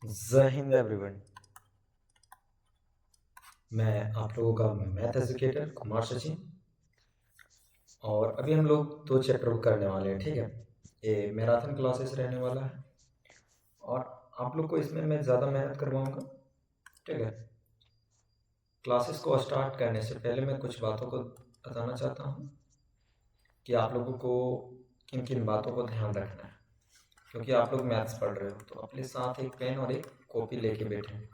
जय हिंद एवरीवन। मैं आप लोगों का मैथ एजुकेटर कुमार सचिन। और अभी हम लोग 2 चैप्टर करने वाले हैं, ठीक है। ये मैराथन क्लासेस रहने वाला है और आप लोग को इसमें मैं ज़्यादा मेहनत करवाऊंगा, ठीक है। क्लासेस को स्टार्ट करने से पहले मैं कुछ बातों को बताना चाहता हूँ कि आप लोगों को किन किन बातों को ध्यान रखना है, क्योंकि आप लोग मैथ्स पढ़ रहे हो तो अपने साथ एक पेन और एक कॉपी लेके बैठे हैं।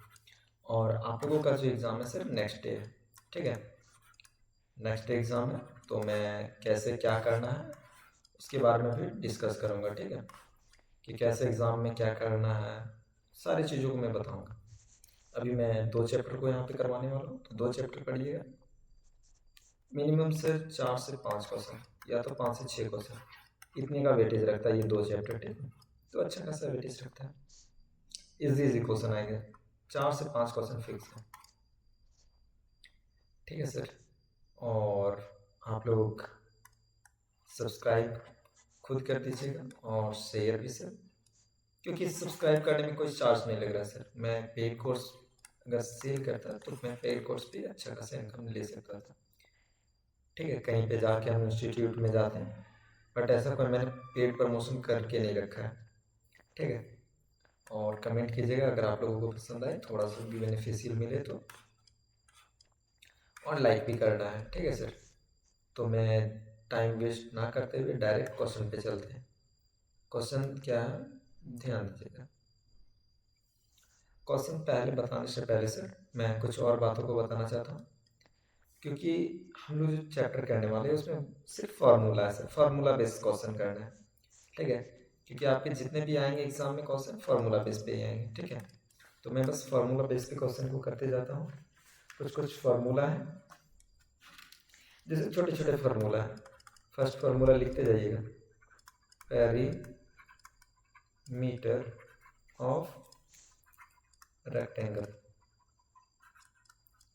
और आप लोगों का जो एग्ज़ाम है सिर्फ नेक्स्ट डे है, ठीक है। नेक्स्ट एग्ज़ाम है तो मैं कैसे क्या करना है उसके बारे में भी डिस्कस करूँगा, ठीक है। कि कैसे एग्ज़ाम में क्या करना है, सारी चीज़ों को मैं बताऊँगा। अभी मैं 2 चैप्टर को यहाँ पे करवाने वाला हूँ, तो 2 चैप्टर पढ़िएगा। मिनिमम से 4 से 5 क्वेश्चन या तो 5 से 6 क्वेश्चन, इतने का वेटेज रखता है ये 2 चैप्टर, ठीक है। तो अच्छा खासा वेटेज रखता है, इजी क्वेश्चन आएंगे। 4 से 5 क्वेश्चन फिक्स है, ठीक है सर। और आप लोग सब्सक्राइब खुद कर दीजिएगा और शेयर भी सर, क्योंकि सब्सक्राइब करने में कोई चार्ज नहीं लग रहा सर। मैं पेड कोर्स अगर सेल करता तो मैं पेड कोर्स पे अच्छा खासा इनकम ले सकता था, ठीक है। कहीं पे जाके हम इंस्टीट्यूट में जाते हैं, बट ऐसा कोई मैंने पेड प्रमोशन करके नहीं रखा है, ठीक है। और कमेंट कीजिएगा अगर आप लोगों को पसंद आए, थोड़ा सा भी बेनिफिशियल मिले तो, और लाइक भी करना है, ठीक है सर। तो मैं टाइम वेस्ट ना करते हुए डायरेक्ट क्वेश्चन पे चलते हैं। क्वेश्चन क्या है, ध्यान दीजिएगा। क्वेश्चन पहले बताने से पहले सर मैं कुछ और बातों को बताना चाहता हूँ, क्योंकि हम लोग जो चैप्टर करने वाले हैं उसमें सिर्फ फार्मूला है सर, फार्मूला बेस्ड क्वेश्चन करना है, ठीक है। क्योंकि आपके जितने भी आएंगे एग्जाम में क्वेश्चन फार्मूला बेस पे ही आएंगे, ठीक है। तो मैं बस फार्मूला बेस पे क्वेश्चन को करते जाता हूँ। कुछ कुछ फार्मूला है, जैसे छोटे छोटे फार्मूला है। फर्स्ट फार्मूला लिखते जाइएगा, पेरीमीटर ऑफ रेक्टेंगल,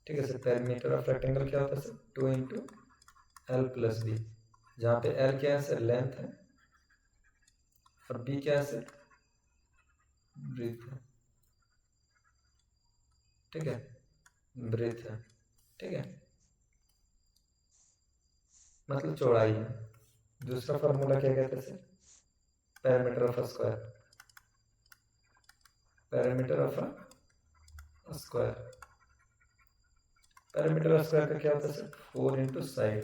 ठीक है सर। पेरीमीटर ऑफ रेक्टेंगल क्या होता है सर, 2 × L + B, जहाँ पे L क्या है सर, लेंथ है, और B क्या है सर, ब्रीथ है, ठीक है। ब्रीथ है, ठीक है, मतलब चौड़ाई है। दूसरा फार्मूला क्या कहते हैं sir, parameter of a square, parameter of a square. Parameter of square का क्या होता है सर, 4 × साइड,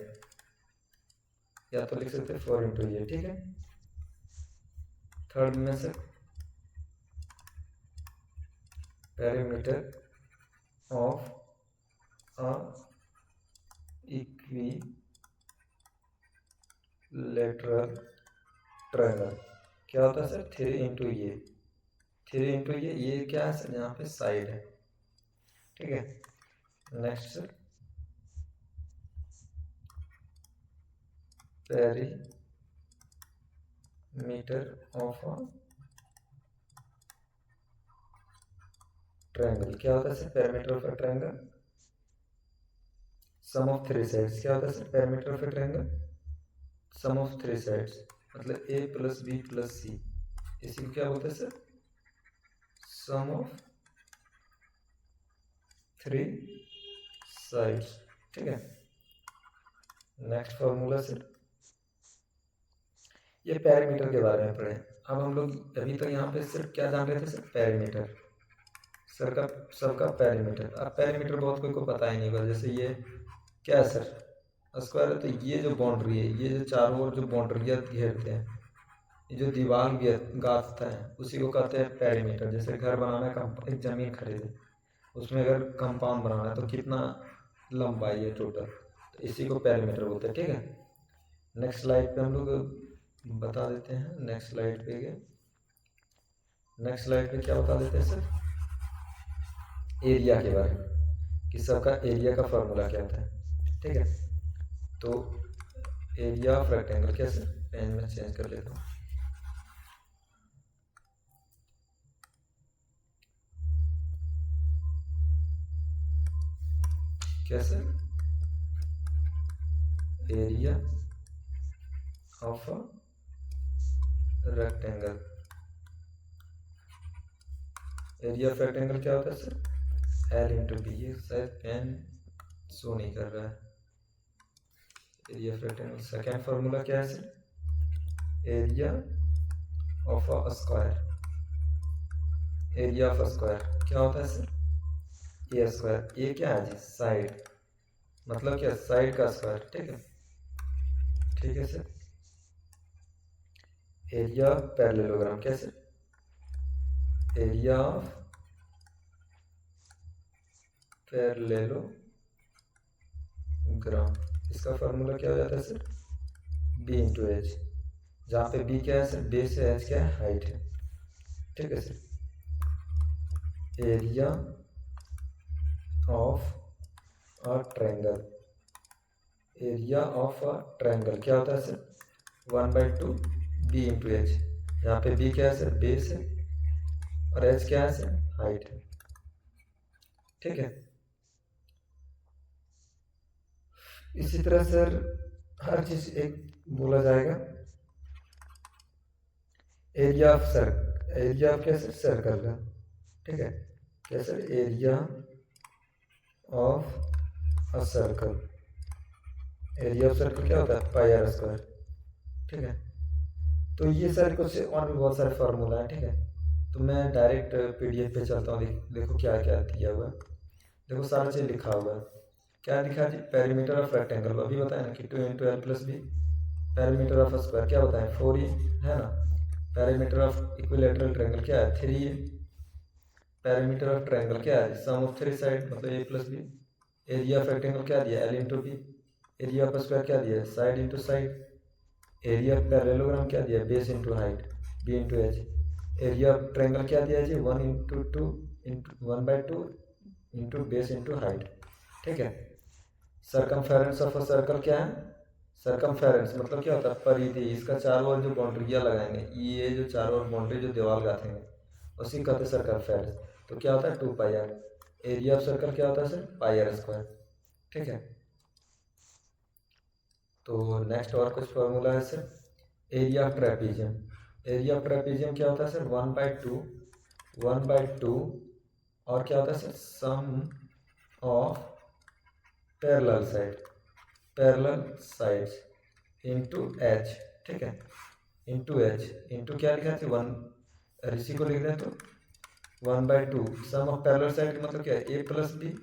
या तो लिख सकते हैं 4 × ये, ठीक है। थर्ड में से parameter of a equilateral triangle क्या होता है सर, 3 × ये, 3 × ये क्या है सर, यहाँ पे साइड है, ठीक है। Next sir perimeter of a triangle क्या होता है sir, perimeter of a triangle sum of 3 sides. क्या होता है sir, perimeter of a triangle sum of 3 sides, मतलब A + B + C, इसी को क्या बोलते हैं सर, सम ऑफ 3 साइड्स, ठीक है। नेक्स्ट फॉर्मूला सर, ये पेरीमीटर के बारे में पढ़े। अब हम लोग अभी तक यहाँ पे सिर्फ क्या जान रहे थे सर, पेरीमीटर, सर का सबका पेरीमीटर। अब पेरीमीटर बहुत कोई को पता ही नहीं होगा, जैसे ये क्या है सर, स्क्वायर है, तो ये जो बाउंड्री है, ये जो चारों ओर जो बाउंड्रियाँ घेरते हैं, ये जो दीवार गाथता है, उसी को कहते हैं पेरीमीटर। जैसे घर बनाना है, एक ज़मीन खरीदे, उसमें अगर कंपाउंड बनाना है तो कितना लंबाई है टोटल, तो इसी को पेरीमीटर बोलते हैं, ठीक है। नेक्स्ट स्लाइड पे हम लोग बता देते हैं, नेक्स्ट स्लाइड पे गए। नेक्स्ट स्लाइड पे क्या बता देते हैं सर, एरिया के बारे में, कि सबका एरिया का फॉर्मूला क्या होता है, ठीक है। तो एरिया ऑफ रेक्टेंगल कैसे, पेन में चेंज कर लेता हूँ, कैसे, area of a rectangle area of rectangle क्या होता है सर, एल इंटू बी। ये शायद पेन शो नहीं कर रहा है। Area of rectangle second formula क्या है sir, area of a square. Area of square क्या होता है सर, ए स्क्वायर। ए क्या है जी, साइड, मतलब क्या, साइड का स्क्वायर। ठीक है, ठीक है सर। एरिया पैरेललोग्राम कैसे, एरिया ऑफ पैरेललोग्राम, इसका फार्मूला क्या हो जाता है सर, बी इंटू एच, जहाँ पे बी क्या है सर, बेस है, एच क्या है, हाइट है। ठीक है sir. Area of a triangle, area of a triangle क्या होता है सर, 1/2 बी इंटू एच, यहाँ पे बी क्या है सर, बेस है, और एच क्या है सर, हाइट है। ठीक है। इसी तरह सर हर चीज एक बोला जाएगा। एरिया ऑफ एरिया ऑफ क्या सर, सर्कल का। ठीक है, क्या sir, area of a circle, area of circle क्या होता है, पाई आर स्क्वायर। ठीक है, तो ये सर कुछ और भी बहुत सारे फार्मूला है। ठीक है, तो मैं डायरेक्ट पीडीएफ पे चलता हूँ, देखो क्या क्या दिया हुआ है। देखो सारा चीज लिखा हुआ है। क्या लिखा है जी, पेरीमीटर ऑफ रेक्टेंगल, अभी बताया ना कि 2 into L plus B. Perimeter of square क्या बताएं, 4 है ना। पेरीमीटर ऑफ इक्विलेटरल ट्रायंगल क्या है, 3 है। पेरीमीटर ऑफ ट्रायंगल क्या है, सम ऑफ 3 साइड, मतलब A plus B. Area of rectangle क्या दिया, L into B. Area of square क्या दिया, side into side. Area of parallelogram क्या दिया, base into height, B into H. Area of triangle क्या दिया जी, 1 into 2 into 1/2 into base into height. ठीक है। सरकमफेरेंस ऑफ अ सर्कल क्या है, सरकमफेरेंस मतलब क्या होता है, परिधि। इसका चारों ओर जो बाउंड्रियाँ लगाएंगे, ये जो चारों ओर बाउंड्री जो दीवार गाथेंगे, उसी कहते हैं सरकमफेरेंस। तो क्या होता है, 2 पाई आर। एरिया ऑफ सर्कल क्या होता है सर, पाई आर स्क्वायर। ठीक है। तो नेक्स्ट और कुछ फॉर्मूला है sir, area of trapezium. Area of trapezium क्या होता है सर, 1/2 और क्या होता है sir, sum of parallel side, parallel sides into H. ठीक है, इंटू एच, इंटू क्या लिखा है, 1, इसी को लिख दें तो 1/2 सम ऑफ पैरेलल साइड मतलब क्या है, A plus B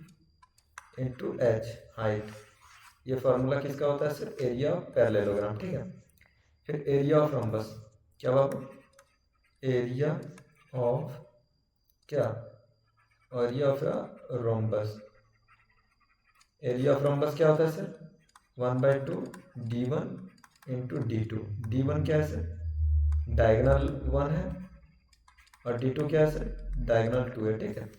into H height. ये फार्मूला किसका होता है सर, एरिया ऑफ पैरेललोग्राम। ठीक है। फिर एरिया ऑफ रोम्बस क्या बाबू, एरिया ऑफ क्या, area of rhombus. Area of rhombus क्या होता है sir, 1/2 d1 into d2। d1 क्या है सर, डायगोनल 1 है, और d2 क्या है सर, डायगोनल 2 है। ठीक है।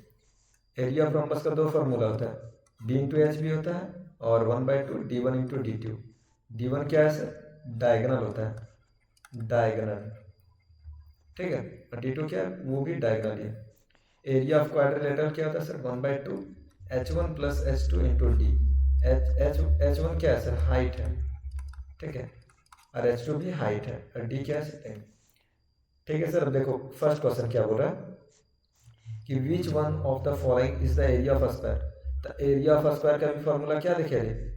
एरिया ऑफ रोम्बस का 2 फार्मूला होता है, b इंटू एच भी होता है, और 1/2 d1 इंटू d2। d1 क्या है सर, डायगोनल होता है, डायगोनल। ठीक है, और d2 क्या है, वो भी डायगोनल है। एरिया ऑफ क्वाड्रिलेटरल क्या होता है sir, 1/2 h1 plus h2 into D. h1 क्या है सर, हाइट है। ठीक है, और h2 भी हाइट है, और d क्या है, ठीक है सर। अब देखो फर्स्ट क्वेश्चन क्या बोल रहा है कि विच one of the following is the area of square. तो एरिया ऑफ स्क्वायर का भी फॉर्मूला क्या देखे रे,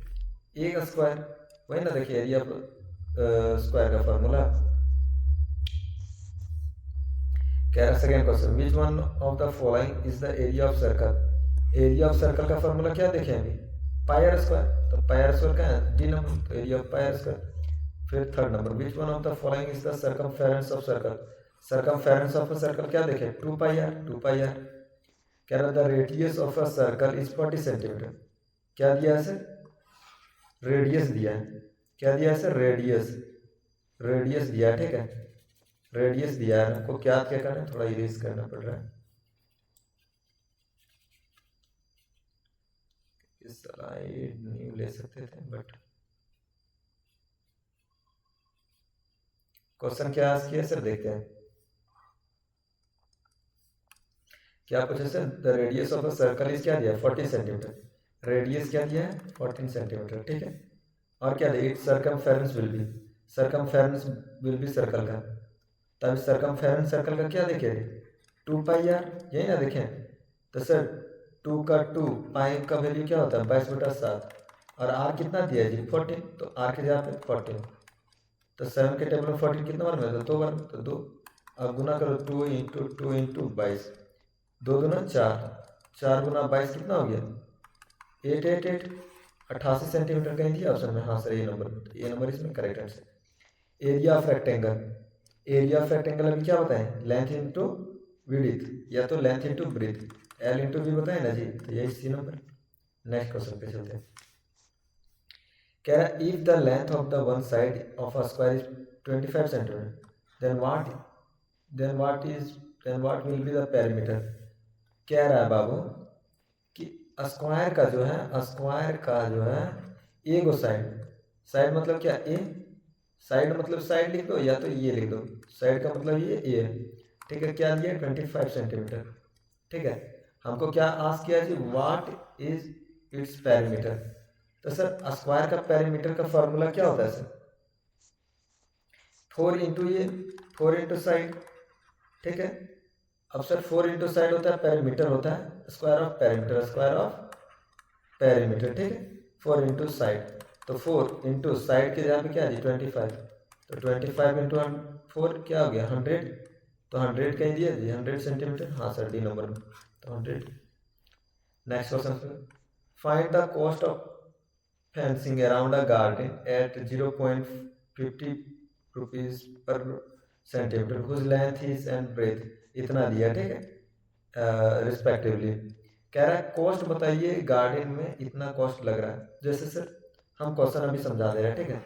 ए का स्क्वायर, वही ना। देखिए एरिया स्क्वायर का फॉर्मूला कह रहा है। Second question, which one of the following is the area of circle. Area of circle का फॉर्मूला क्या देखें अभी, पाई आर स्क्वायर। तो पाई आर स्क्वायर का है डी नंबर, तो area of pi R square. फिर third number, which one of the following is the circumference of circle. Circumference of a circle क्या देखें, 2 पाई आर, 2 पाई आर। कह रहा the radius of a circle is 40 centimetre. क्या दिया है sir, radius दिया है। क्या दिया है सर, रेडियस, रेडियस दिया है। ठीक है, रेडियस दिया है, हमको क्या क्या करना है, थोड़ा इरेज करना पड़ रहा है। इस स्लाइड न्यू ले सकते थे, बट क्वेश्चन क्या आज किया सर, देखते हैं क्या पूछा sir. The radius of a circle is क्या दिया, 40 सेंटीमीटर। रेडियस क्या दिया है, 14 सेंटीमीटर। ठीक है, और क्या दिया, it's circumference will be, circumference will be circle का। तब सर्कमफेरेंस सर्कल का क्या देखे, 2 पाई आर, यही ना देखें। तो सर 2 का 2 पाई का वैल्यू क्या होता है 22/7, और आर कितना दिया है जी 14, तो आर के जगह पे 14। तो 7 के टेबल में 14 कितना बार में, तो 2 बार, तो 2। अब गुना करो 2 इंटू 2 इंटू 22, 2 दूना 4, 4 गुना 22 कितना हो गया 888, 88 सेंटीमीटर कहीं दिया ऑप्शन में। हाँ सर ये नंबर इसमें correct answer. Area of rectangle, area of rectangle अभी क्या बताएं, लेंथ इंटू विड्थ, या तो length into breadth, L into V बताएं ना जी, तो यही सी नंबर। नेक्स्ट क्वेश्चन पे चलते हैं। कह रहा है if the length of the one side of a square is 25 centimetre, then what will be the perimeter. कह रहा है बाबू कि स्क्वायर का जो है, स्क्वायर का जो है ए गो साइड, साइड मतलब क्या ए, साइड मतलब साइड लिख दो, या तो ये लिख दो, साइड का मतलब ये ए है, ठीक है। क्या दिया 25 सेंटीमीटर, ठीक है। हमको क्या आस्क किया जी, व्हाट इज इट्स पेरीमीटर। तो सर स्क्वायर का पेरीमीटर का फॉर्मूला क्या होता है सर, 4 इंटू ये, 4 इंटू साइड, ठीक है। अब सर 4 इंटू साइड होता है, पेरीमीटर होता है square of perimeter, square of perimeter, ठीक है। 4 इंटू साइड, तो 4 इंटू साइड के जगह पे क्या है जी 25, तो 25 इंटू 4 क्या हो गया 100, तो 100 कहीं दिया जी 100 सेंटीमीटर। हाँ सर डी नंबर में, तो 100। Next question, find the cost of fencing around a garden at 0.50 rupees per centimetre, whose length is and breadth इतना दिया, ठीक है, रिस्पेक्टिवली। कह रहा है कॉस्ट बताइए, गार्डन में इतना कॉस्ट लग रहा है। जैसे सर हम क्वेश्चन अभी समझा दे रहे हैं, ठीक है,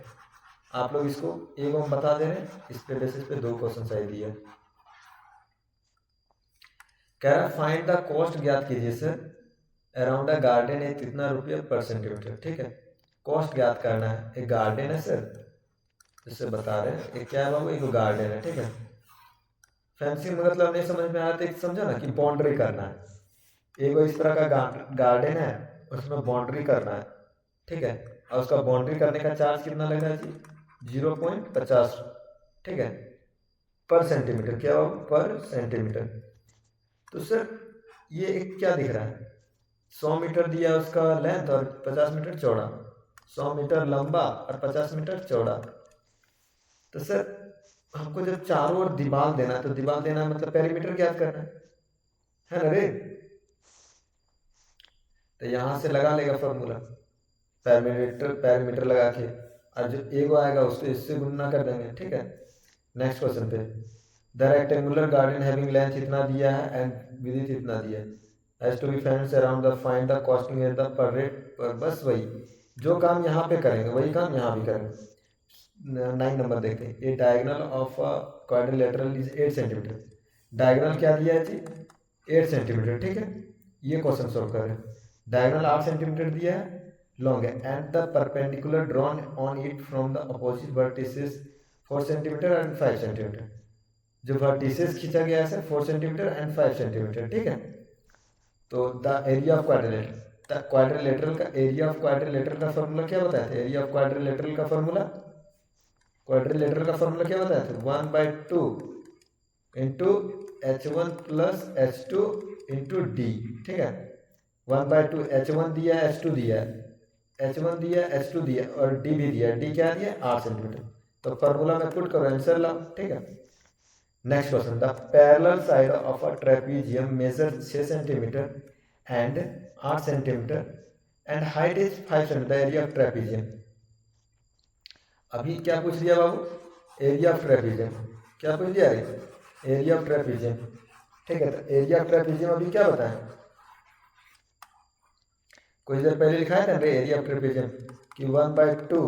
आप लोग इसको एक हम बता दे रहे हैं, इस पे बेसिस पे 2 क्वेश्चन सही दिया। कह रहा है फाइंड द कॉस्ट ज्ञात कीजिए सर अराउंड अ गार्डन है कितना रुपया पर सेंटीमीटर, ठीक है। कॉस्ट ज्ञात करना है, एक गार्डन है सर, जिससे बता रहे हैं एक क्या है बाबू, एक गार्डन है, ठीक है। फेंसिंग मतलब नहीं समझ में आया तो एक समझा ना कि बाउंड्री करना है, एक इस तरह का गार्डन है, उसमें बाउंड्री करना है, ठीक है। और उसका बाउंड्री करने का चार्ज कितना लग रहा है जी 0.50, ठीक है, पर सेंटीमीटर, क्या हो पर सेंटीमीटर। तो सर ये एक क्या दिख रहा है, 100 मीटर दिया उसका लेंथ और 50 मीटर चौड़ा, 100 मीटर लंबा और 50 मीटर चौड़ा। तो सर हमको जब चारों ओर दीवार देना है, तो दीवार देना मतलब पेरीमीटर ज्ञात करना है ना रे। तो यहाँ से लगा लेगा फॉर्मूला, पेरीमीटर लगा के, और जो एगो आएगा उसको इससे गुणना कर देंगे, ठीक है। नेक्स्ट क्वेश्चन पे, the rectangular garden having length इतना दिया है एंड विड्थ इतना दिया है, has to be fenced around the, find the costing at the per rate per. बस वही जो काम यहाँ पे करेंगे वही काम यहाँ भी करेंगे। 9 नंबर देखते हैं, a diagonal of a quadrilateral is 8 centimetre. Diagonal क्या दिया है जी 8 सेंटीमीटर, ठीक है। ये क्वेश्चन सोल्व करें, डायगोनल 8 सेंटीमीटर दिया है, लॉन्ग है, and the perpendicular drawn on it from the opposite vertices 4 centimetre and 5 centimetre. जो वर्टिसेस खींचा गया है सर 4 सेंटीमीटर एंड 5 सेंटीमीटर, ठीक है। तो the area of quadrilateral, quadrilateral का एरिया ऑफ क्वाड्रिलेटरल का फॉर्मूला क्या बताया था, एरिया ऑफ क्वाड्रिलेटरल का फॉर्मूला, क्वाड्रिलेटरल का फॉर्मूला क्या बताया था 1/2 into H1 plus H2 into D, ठीक है। 1/2 H1 दिया है, H2 दिया है, H1 दिया है, H2 दिया है, और डी भी दिया है, डी क्या दिया 8 सेंटीमीटर। तो फॉर्मूला में पुट करो, आंसर लाओ, ठीक है। Next question, the parallel side of a trapezium measure 6 centimetre and 8 centimetre and height is 5 centimetre, the area of trapezium. अभी क्या पूछ लिया बाबू, एरिया ऑफ ट्रेपीजियम, क्या पूछ लिया रे, एरिया ऑफ ट्रेपीजियम, ठीक है। तो एरिया ऑफ ट्रेपीजियम अभी क्या बताएं, कुछ देर पहले लिखा है ना एरिया ऑफ ट्रेपीजियम कि 1/2,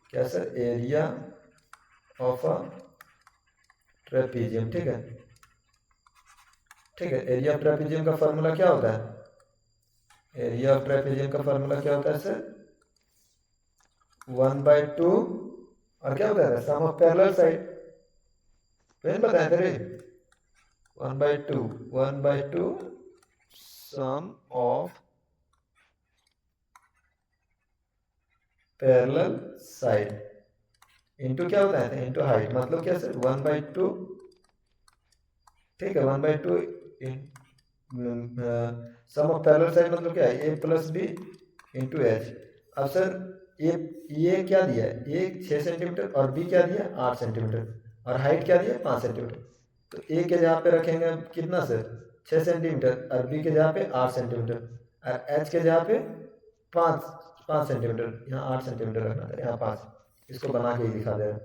क्या sir area of a trapezium, ठीक है, ठीक है। एरिया ऑफ ट्रेपीजियम का फॉर्मूला क्या होता है, एरिया ऑफ ट्रेपीजियम का फॉर्मूला क्या होता है सर 1/2, और क्या होता है सम ऑफ पैरेलल साइड, पहले बताया था रे 1/2 sum of parallel side into क्या होता है इंटू हाइट, मतलब क्या सर 1/2, ठीक है। 1/2 सम ऑफ पैरेलल साइड मतलब क्या है, A plus B into H. अब सर ये क्या दिया है, ए 6 सेंटीमीटर और बी क्या दिया 8 सेंटीमीटर और हाइट क्या दिया 5 सेंटीमीटर। तो ए के जहाँ पे रखेंगे कितना सर 6 सेंटीमीटर और बी के जहाँ पे 8 सेंटीमीटर और एच के जहाँ पे 5 सेंटीमीटर, यहाँ 8 सेंटीमीटर रखना था, यहाँ 5। इसको बना के ही दिखा दे रहा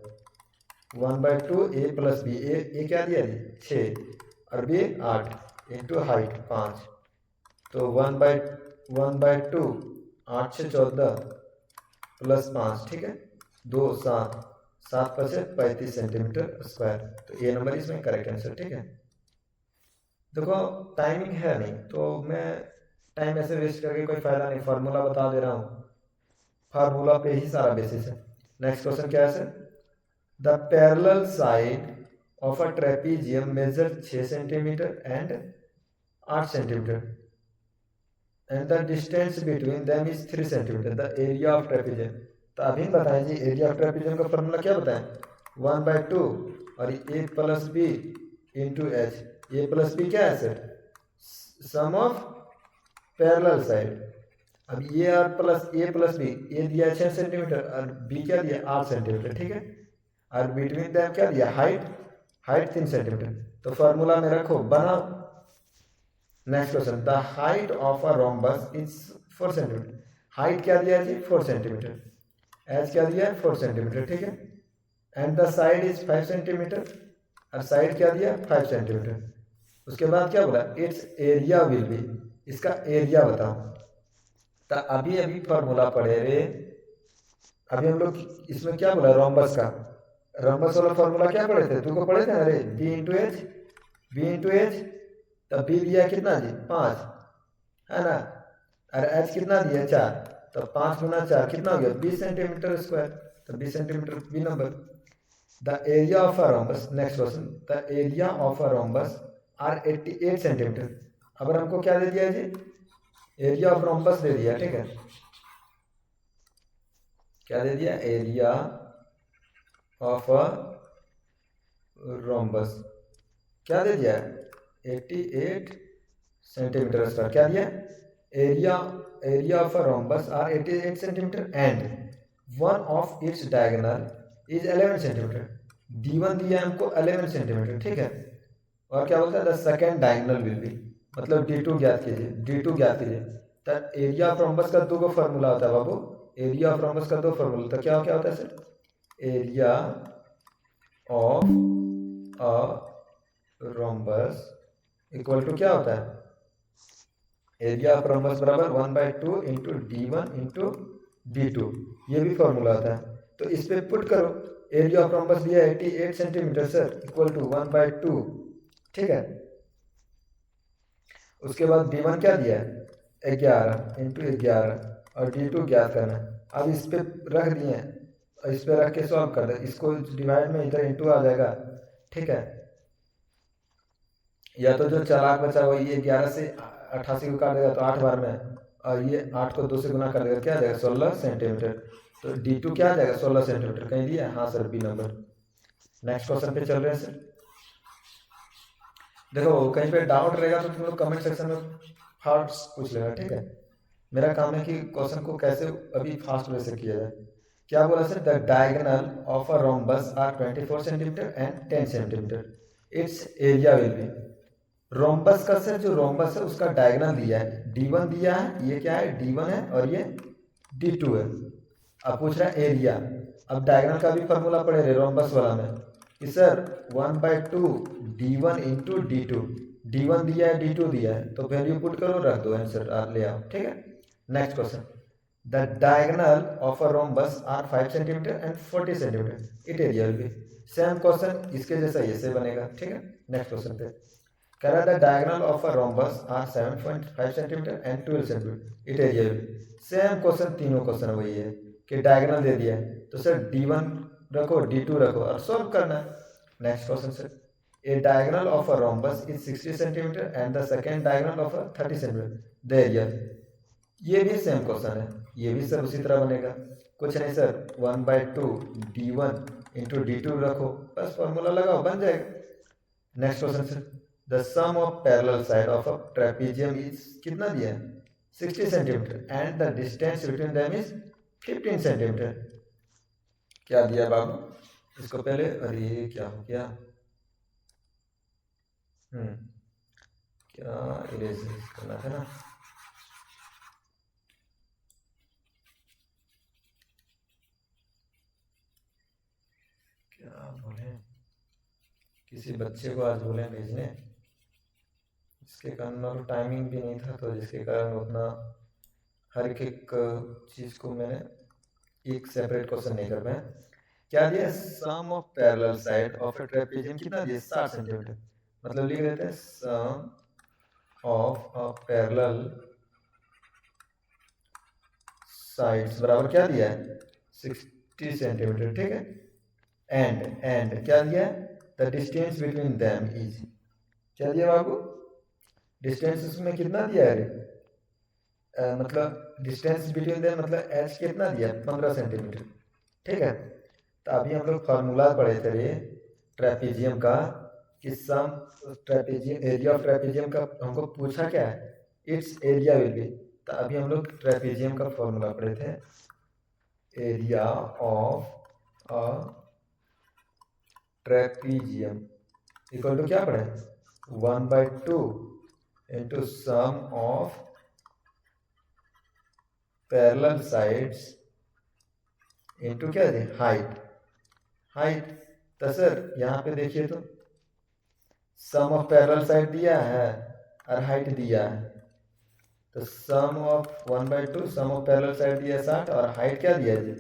1/2 ए प्लस बी। ए क्या दिया 6 और बी 8 इंटू हाइट 5। तो 1/2 8 से 14 प्लस 5, ठीक है 2 7 7 पर से 35 सेंटीमीटर स्क्वायर। तो ए नंबर इसमें करेक्ट आंसर, ठीक है। देखो टाइमिंग है नहीं तो मैं टाइम ऐसे वेस्ट करके कोई फायदा नहीं, फार्मूला बता दे रहा हूँ, फार्मूला पे ही सारा बेसिस है। नेक्स्ट क्वेश्चन क्या है sir, the parallel side of a trapezium measure 6 centimetre and 8 centimetre and the distance between them is 3 centimetre, the area of trapezium. तो अभी बताएं जी एरिया ऑफ ट्रेपीजियम का फॉर्मूला क्या बताएं, 1/2 और A plus B into H. A plus B क्या है sir, sum of parallel side. अब ए प्लस बी, ए दिया 6 सेंटीमीटर और बी क्या दिया 8 सेंटीमीटर, ठीक है। और बिटवीन देम क्या दिया हाइट 3 सेंटीमीटर। तो फॉर्मूला में रखो बनाओ। Next question, the height of a rhombus is 4 centimetre. Height क्या दिया जी 4 सेंटीमीटर, एच क्या दिया 4 सेंटीमीटर, ठीक है। And the side is 5 centimetre और साइड क्या दिया 5 सेंटीमीटर। उसके बाद क्या बोला, इट्स एरिया विल बी, इसका एरिया बताओ। तो अभी फॉर्मूला पढ़े रे, अभी हम लोग इसमें क्या बोला रोम्बस का, रोम्बस वाला फॉर्मूला क्या पढ़े थे, तुमको पढ़े थे ना रे, बी इंटू एच। तब बी दिया कितना जी 5 है ना, और एच कितना दिया 4। तो 5 गुना 4 कितना हो गया 20 सेंटीमीटर स्क्वायर। तो 20 centimetre B number. The area of a rhombus, next question, the area of a rhombus are 88 centimetre. अब हमको क्या दे दिया जी, एरिया ऑफ रोम्बस दे दिया, ठीक है। क्या दे दिया, एरिया ऑफ अ रोम्बस क्या दे दिया 88 सेंटीमीटर स्क्वायर। क्या दिया, area of a rhombus are 88 centimetre and one of its diagonal is 11 centimetre. D1 दिया हमको 11 सेंटीमीटर, ठीक है। और क्या बोलता है, the second diagonal will be, मतलब D2 ज्ञात कीजिए। तो एरिया ऑफ रोम्बस का दो फॉर्मूला होता है बाबू, एरिया ऑफ रोम्बस का दो फॉर्मूला। तो क्या होता है sir, area of a rhombus equal to क्या होता है, एरिया ऑफ रोम्बस बराबर 1/2 इंटू D1 इंटू D2, ये भी फॉर्मूला होता है। तो इस पे पुट करो, एरिया ऑफ रोम्बस दिया 88 सेंटीमीटर सर इक्वल टू 1/2, ठीक है। उसके बाद D1 क्या दिया है 11 इंटू 11 और D2 ज्ञात करना। अब इस पे रख दिए, इस पे रख के सॉल्व कर दे, इसको डिवाइड में इधर इंटू आ जाएगा, ठीक है। या तो जो चालाक बचा वही ये 11 से 88 को काट देगा तो 8 बार में, और ये 8 को 2 से गुना कर देगा, क्या आ जाएगा 16 सेंटीमीटर। तो D2 क्या आ जाएगा 16 सेंटीमीटर, कहीं दिया, हाँ sir B number. Next question पे चल रहे हैं सर। देखो कहीं पे डाउट रहेगा तो तुम लोग कमेंट सेक्शन में फास्ट पूछ लेना, ठीक है। मेरा काम है कि क्वेश्चन को कैसे अभी फास्ट वे से किया जाए। क्या बोला sir, the diagonal of a rhombus are 24 centimetre and 10 centimetre, its area will be. Rhombus का सर जो रोम्बस है उसका डायगोनल दिया है, D1 दिया है, ये क्या है D1 है और ये D2 है। अब पूछ रहा है एरिया। अब डायगोनल का भी फॉर्मूला पढ़े रहे रोम्बस वाला में कि sir 1/2 D1 into D2, D1 दिया है D2 दिया है, तो वैल्यू पुट करो रख दो, आंसर ले आओ, ठीक है। Next question, the diagonal of a rhombus are 5 centimetre and 40 centimetre, it area will be. Same question इसके जैसा ये से बनेगा, ठीक है। नेक्स्ट क्वेश्चन पे कह रहा है the diagonal of a rhombus are 7.5 centimetre and 12 centimetre, it area will be. Same question, तीनों क्वेश्चन वही है कि डायगोनल दे दिया है तो सर D1 रखो D2 रखो और सॉल्व करना है। Next question sir, A diagonal of a rhombus is 60 centimetre and the second diagonal of a 30 centimetre, the area. ये भी सेम क्वेश्चन है, ये भी सर उसी तरह बनेगा, कुछ नहीं सर 1/2 D1 इंटू D2 रखो, बस फॉर्मूला लगाओ बन जाएगा। Next question sir, the sum of parallel side of a trapezium is कितना दिया है 60 centimetre and the distance between them is 15 centimetre. क्या दिया बाबू इसको पहले, अरे ये क्या हो गया, क्या इरेज करना था ना, क्या बोले, किसी बच्चे को आज बोले भेजने, जिसके कारण मतलब टाइमिंग भी नहीं था, तो जिसके कारण उतना हर एक चीज़ को मैंने एक सेपरेट क्वेश्चन नहीं कर पाया। क्या दिया, sum of parallel side of a trapezium कितना दिया 60 सेंटीमीटर, मतलब लिख देते हैं sum of a parallel sides बराबर क्या दिया है 60 सेंटीमीटर, ठीक है। एंड क्या दिया है, the distance between them is, क्या दिया बाबू, डिस्टेंस उसमें कितना दिया है, मतलब डिस्टेंस बिटवीन देम मतलब एच कितना दिया 15 सेंटीमीटर, ठीक है। तो अभी हम लोग फार्मूला पढ़े थे ये ट्रेपेजियम का, कि सम ट्रेपेजियम एरिया ऑफ ट्रेपेजियम का हमको पूछा क्या है, इट्स एरिया विल बी, तो अभी हम लोग ट्रेपेजियम का फार्मूला पढ़े थे, area of a trapezium equal to क्या पढ़े 1/2 into sum of parallel sides into क्या है हाइट। तो सर यहाँ पे देखिए तो सम ऑफ पैरेलल साइड दिया है और हाइट दिया है, तो sum of 1/2 sum of parallel side दिया 60 और हाइट क्या दिया जी,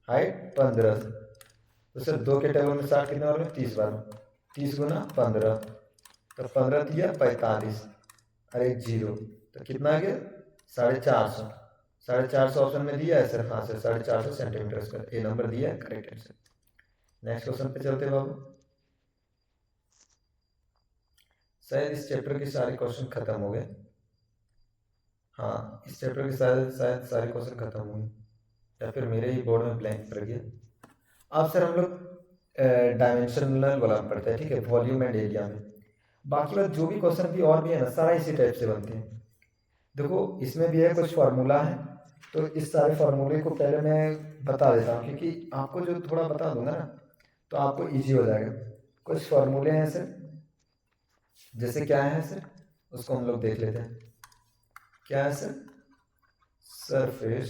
हाइट 15। तो सर 2 के टेबल में 60 कितने बार में 30 बार, 30 गुना 15, तो 15 दिया 45 और एक जीरो, तो कितना आ गया 450, 450 ऑप्शन में दिया है सर, हाँ सर 450 सेंटीमीटर स्क्वायर, ये नंबर दिया है, करेक्ट आंसर। नेक्स्ट क्वेश्चन पे चलते हैं बाबू। शायद इस चैप्टर के सारे क्वेश्चन खत्म हो गए, हाँ इस चैप्टर के शायद सारे क्वेश्चन खत्म हुए, या फिर मेरे ही बोर्ड में ब्लैंक पड़ गया। अब सर हम लोग डायमेंशनल वाला पढ़ते हैं, ठीक है, वॉल्यूम एंड एरिया में। बाकी बात जो भी क्वेश्चन भी और भी है ना, सारा इसी टाइप से बनते हैं। देखो इसमें भी है कुछ फार्मूला है, तो इस सारे फार्मूले को पहले मैं बता देता हूँ, क्योंकि आपको जो थोड़ा बता दूंगा ना तो आपको इजी हो जाएगा। कुछ फार्मूले हैं सर, जैसे क्या है सर, उसको हम लोग देख लेते हैं। क्या है sir, surface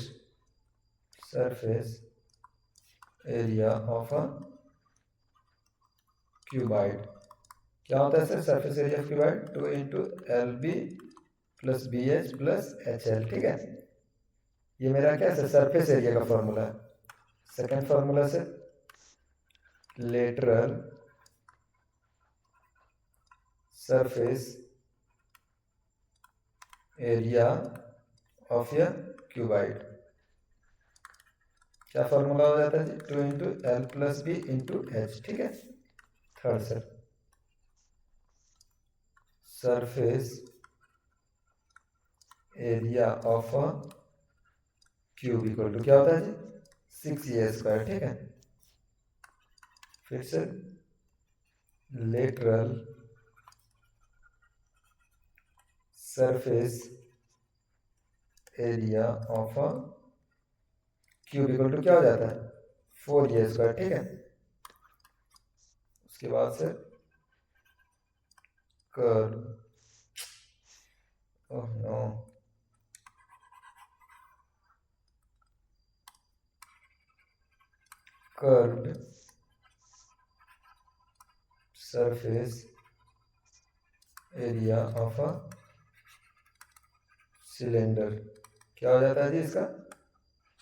area of a cuboid, क्या होता है sir, surface area of cuboid 2 into L B plus B H plus H L, ठीक है। ये मेरा क्या है सरफेस एरिया का फॉर्मूला है। सेकंड फॉर्मूला से lateral surface area of a cuboid, क्या फॉर्मूला हो जाता है जी 2 into L plus B into H, ठीक है। Third sir surface area of a cube equal to क्या होता है जी 6a², ठीक है। फिर से lateral surface area of a cube equal to क्या हो जाता है 4a², ठीक है। उसके बाद से curve, oh no, curved surface area of a cylinder, क्या हो जाता है जी इसका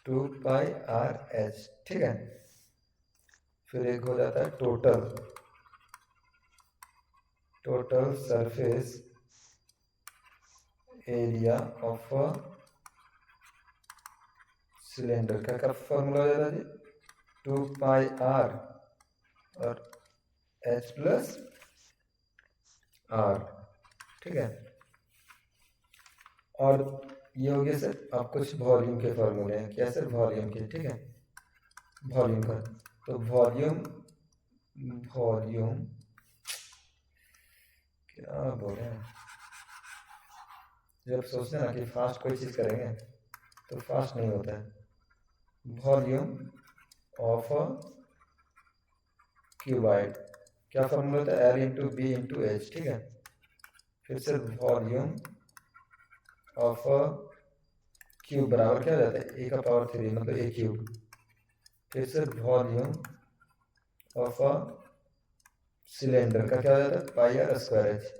2πr/h, ठीक है। फिर एक हो जाता है total surface area of a cylinder, क्या फॉर्मूला हो जाता है जी 2πr और h प्लस r, ठीक है। और ये हो गया सर अब कुछ वॉल्यूम के फॉर्मूले हैं, क्या सर वॉल्यूम के, ठीक है। वॉल्यूम का तो वॉल्यूम क्या बोल रहे हैं, जब सोचते हैं ना कि फास्ट कोई चीज़ करेंगे तो फास्ट नहीं होता है। वॉल्यूम ऑफ अ क्यूबाइड, क्या फॉर्मूला होता है, L into B into H, ठीक है। फिर से वॉल्यूम ऑफ अ क्यूब बराबर क्या हो जाता है, ए का पावर 3 मतलब ए क्यूब। फिर से वॉल्यूम ऑफ अ सिलेंडर का क्या हो जाता है, पाई आर स्क्वायर एच।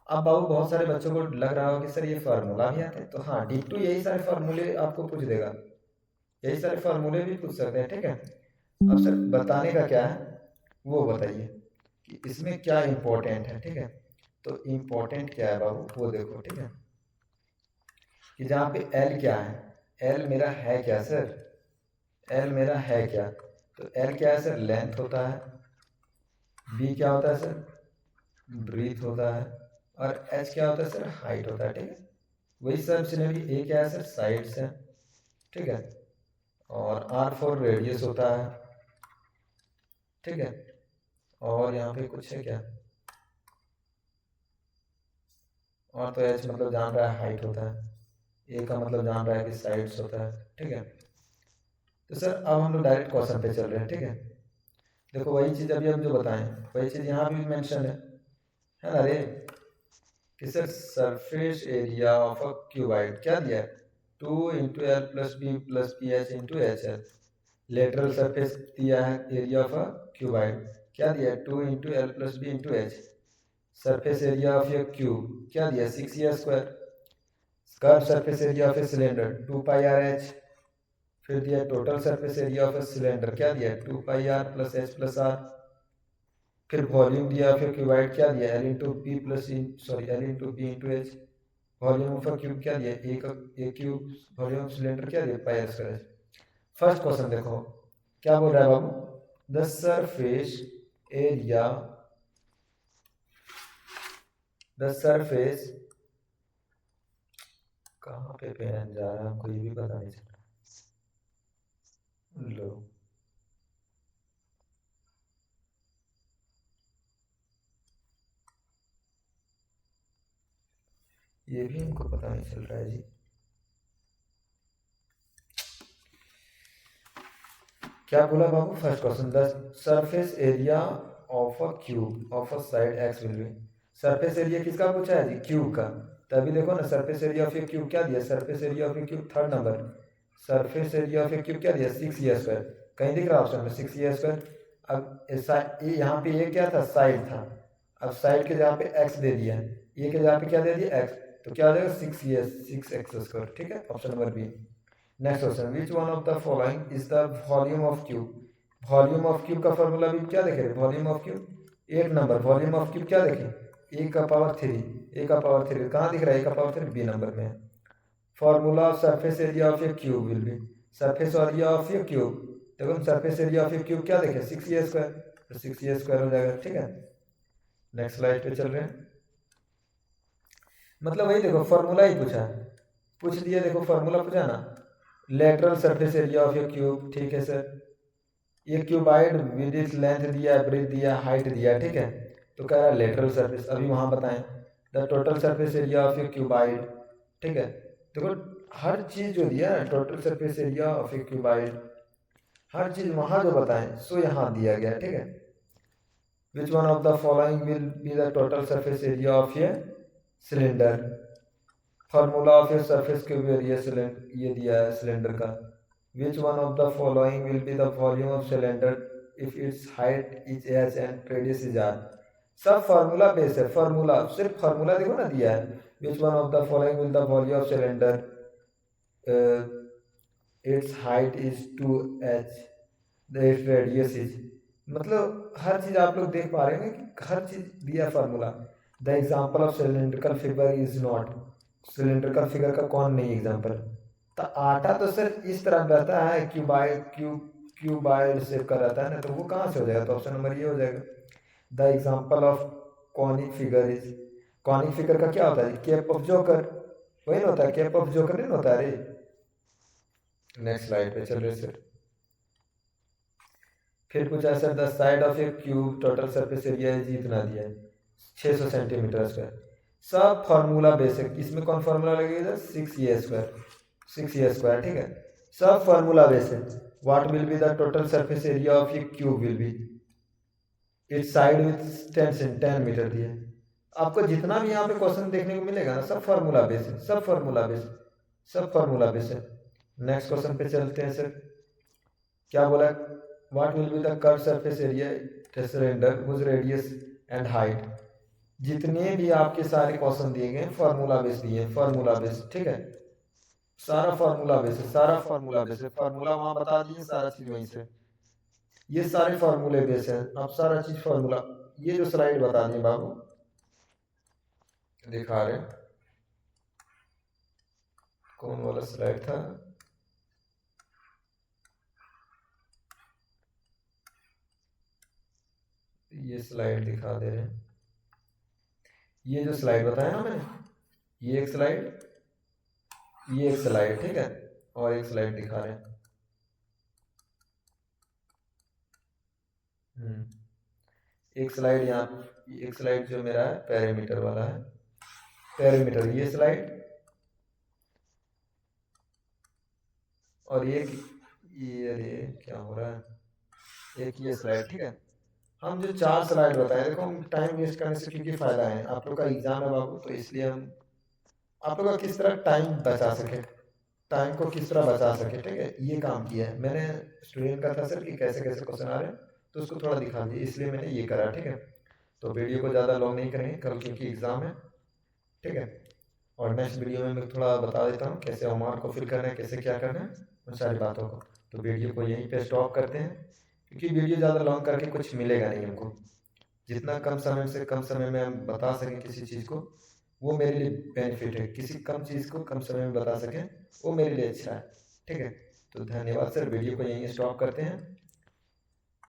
अब बाबू बहुत सारे बच्चों को लग रहा हो कि सर ये फार्मूला भी आता है, तो हाँ D2 यही सारे फार्मूले आपको पूछ देगा, यही सारे फार्मूले भी पूछ सकते हैं, ठीक है। अब सर बताने का क्या है वो बताइए कि इसमें क्या इंपॉर्टेंट है, ठीक है। तो इंपॉर्टेंट क्या है बाबू वो देखो, ठीक है, कि जहाँ पे एल क्या है, एल मेरा है क्या सर, एल मेरा है क्या, तो एल क्या है सर, लेंथ होता है। बी क्या होता है सर, ब्रीथ होता है। और एच क्या होता है सर, हाइट होता है, ठीक है। वही सब सिनेरियो ए क्या है सर, साइड्स है, ठीक है। और आर फॉर रेडियस होता है, ठीक है। और यहाँ पे कुछ है क्या, और तो एच मतलब जान रहा है हाइट होता है, ए का मतलब जान रहा है कि साइड्स होता है, ठीक है। तो सर अब हम लोग डायरेक्ट क्वेश्चन पे चल रहे हैं, ठीक है। देखो वही चीज़ अभी हम जो बताएं वही चीज़ यहाँ भी मेंशन है ना रे, कि sir surface area of a cuboid क्या दिया है, 2 × L + B + PH × HL। Lateral surface दिया है एरिया ऑफ अ क्यूबाइड, क्या दिया है, 2 × L + B × H। Surface area of a cube क्या दिया, 6E²। Curve surface area of a cylinder 2πRH। फिर दिया total surface area of a cylinder क्या दिया, 2πR + H + R। फिर वॉल्यूम दिया फिर क्यूबाइड क्या दिया, L into B plus sorry L into B into H. Volume of cube क्या दिया, ए क्यूब। वॉल्यूम सिलेंडर क्या दिया, πr²। फर्स्ट क्वेश्चन देखो क्या बोल रहा है बाबू, the surface area, the surface, कहाँ पे पेन जा रहा है हमको ये भी पता नहीं चल रहा, लो ये भी हमको पता नहीं चल रहा है जी। क्या बोला बाबू, first question, the surface area of a cube of a side X will be. Surface area किसका पूछा है जी, क्यूब का। तभी देखो ना surface area of a cube क्या दिया, surface area of a cube third number, surface area of a cube क्या दिया, 6E²। कहीं दिख रहा है ऑप्शन में 6E²। अब यहाँ पे ये क्या था, साइड था। अब साइड के जहाँ पे एक्स दे दिया, ये के जहाँ पे क्या दे दिया, एक्स, तो क्या हो जाएगा 6x², ठीक है, option number B. Next question, which one of the following is the volume of cube. Volume of cube का फॉर्मूला भी क्या देखे, वॉल्यूम ऑफ क्यूब एक नंबर, वॉल्यूम ऑफ क्यूब क्या देखे, A⁻3, A⁻3 कहाँ दिख रहा है, A⁻3 बी नंबर में है। Formula of surface area of a cube will be, surface area of a cube, देखो surface area of a cube क्या देखे, 6E², तो 6E² हो जाएगा, ठीक है। नेक्स्ट स्लाइड पे चल रहे हैं, मतलब वही देखो फॉर्मूला ही पूछा, पूछ दिया, देखो फॉर्मूला पूछा ना, lateral surface area of a cube, ठीक है सर। ये क्यूबाइड विड्थ लेंथ दिया, ब्रेथ दिया, हाइट दिया, ठीक है। तो कह रहा है लेटरल सरफेस, अभी वहां बताएं, the total surface area of a cuboid, ठीक है। देखो हर चीज जो दिया है total surface area of a cuboid, हर चीज वहां जो बताएं सो यहाँ दिया गया, ठीक है। Which one of the following will be the total surface area of a cylinder. Formula of a surface cube area cylinder ये दिया है सिलेंडर का। Which one of the following will be the volume of cylinder if its height is H and radius is R. सब formula base है, formula सिर्फ formula देखो ना दिया है, which one of the following will the volume of cylinder it's height is 2h, the its radius is, मतलब हर चीज आप लोग देख पा रहे हैं कि हर चीज दिया formula. The example of cylindrical figure is not, cylindrical figure का कौन नहीं एग्जाम्पल। तो आटा तो सर इस तरह रहता है, क्यूबाइड शेप का रहता है ना, तो वो कहाँ से हो जाएगा, तो ऑप्शन नंबर ये हो जाएगा। The example of conic figure is, conic figure का क्या होता है, केप ऑफ जोकर, वही ना होता है, केप ऑफ जोकर नहीं होता है रे। नेक्स्ट स्लाइड पे चल रहे सर, फिर कुछ ऐसा, the side of a cube total surface area is इतना दिया है, 600 सेंटीमीटर स्क्वायर। सब फार्मूला बेस है। इसमें कौन फार्मूला लगेगा? 6a², 6a², ठीक है। सब फार्मूला बेस है। What will be the total surface area of ये cube will be its side with 10 metre दिया है। आपको जितना भी यहाँ पे क्वेश्चन देखने को मिलेगा ना, सब फार्मूला बेस है, सब फार्मूला बेस, सब फार्मूला बेस है। नेक्स्ट क्वेश्चन पे चलते हैं सर। क्या बोला? What will be the curve surface area cylinder whose radius and height. जितने भी आपके सारे क्वेश्चन दिए गए फार्मूला बेस दिए हैं, फार्मूला बेस, ठीक है। सारा फार्मूला बेस है, सारा फार्मूला बेस है। फार्मूला वहां बता दिए, सारा चीज वहीं से। ये सारे फार्मूले बेस हैं। अब सारा चीज फार्मूला। ये जो स्लाइड बता दिए बाबू, दिखा रहे कौन वाला स्लाइड था? ये स्लाइड दिखा दे रहे हैं। ये जो स्लाइड बताया ना मैंने, ये एक स्लाइड, ये एक स्लाइड, ठीक है, और एक स्लाइड दिखा रहे हैं। एक स्लाइड यहाँ, एक स्लाइड जो मेरा है पैरामीटर वाला है, पैरामीटर ये स्लाइड, और एक ये क्या हो रहा है, एक ये स्लाइड, ठीक है। हम जो 4 स्लाइड बताए, देखो हम टाइम वेस्ट करने से क्योंकि फायदा है, आप लोग का एग्जाम है बाबू, तो इसलिए हम आप लोग का किस तरह टाइम बचा सके, टाइम को किस तरह बचा सके, ठीक है, ये काम किया है मैंने। स्टूडेंट का था सर कि कैसे कैसे क्वेश्चन आ रहे हैं, तो उसको थोड़ा दिखा दिए, इसलिए मैंने ये करा, ठीक है। तो वीडियो को ज़्यादा लॉन्ग नहीं करेंगे कल, क्योंकि एग्ज़ाम है, ठीक है। और नेक्स्ट वीडियो में मैं थोड़ा बता देता हूँ कैसे होमवर्क को फिल करना है, कैसे क्या करना है, उन सारी बातों को। तो वीडियो को यहीं पे स्टॉप करते हैं, क्योंकि वीडियो ज़्यादा लॉन्ग करके कुछ मिलेगा नहीं हमको। जितना कम समय से कम समय में हम बता सकें किसी चीज़ को, वो मेरे लिए बेनिफिट है। किसी कम चीज़ को कम समय में बता सकें, वो मेरे लिए अच्छा है, ठीक है। तो धन्यवाद सर, वीडियो को यहीं स्टॉप करते हैं।